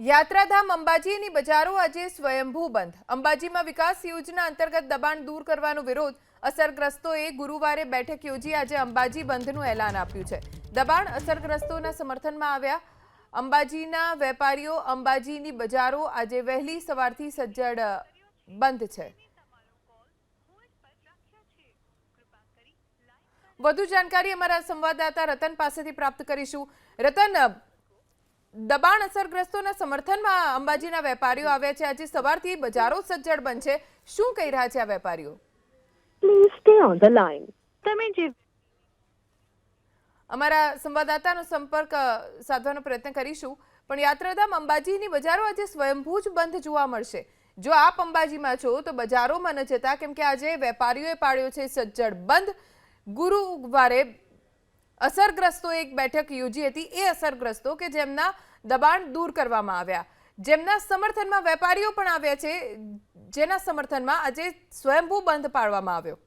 યાત્રાધામ અંબાજીની બજારો આજે સ્વયંભૂ બંધ। અંબાજીમાં વિકાસ યોજના અંતર્ગત દબાણ દૂર કરવાનો વિરોધ અસરગ્રસ્તોએ ગુરુવારે બેઠક યોજી આજે અંબાજી બંધનું એલાન આપ્યું છે। દબાણ અસરગ્રસ્તોના સમર્થનમાં આવ્યા। અંબાજીના વેપારીઓ અંબાજીની બજારો આજે વહેલી સવારથી સજ્જડ બંધ છે। વધુ જાણકારી અમારા સંવાદદાતા રતન પાસેથી પ્રાપ્ત કરીશું। રતન, દબાણ અસરગ્રસ્તોના સમર્થનમાં અંબાજીના વેપારીઓ આવ્યા છે। આજે સવારથી બજારો સજ્જડ બંધ છે। શું કહી રહ્યા છે આ વેપારીઓ? Please stay on the line. તમે જે અમારા સંવાદદાતાનો સંપર્ક સાધવાનો પ્રયત્ન કરીશું, પણ યાત્રાધામ અંબાજીની બજારો આજે સ્વયંભૂ જ બંધ જોવા મળશે। જો આપ અંબાજીમાં છો તો બજારોમાં ન જતા, કેમ કે આજે વેપારીઓએ પાડ્યો છે સજ્જડ બંધ। ગુરુવારે અસરગ્રસ્તો એક બેઠક યોજી હતી। એ અસરગ્રસ્તો કે જેમના દબાણ દૂર કરવામાં આવ્યા, જેમના સમર્થનમાં વેપારીઓ પણ આવ્યા છે, જેના સમર્થનમાં આજે સ્વયંભૂ બંધ પાડવામાં આવ્યો।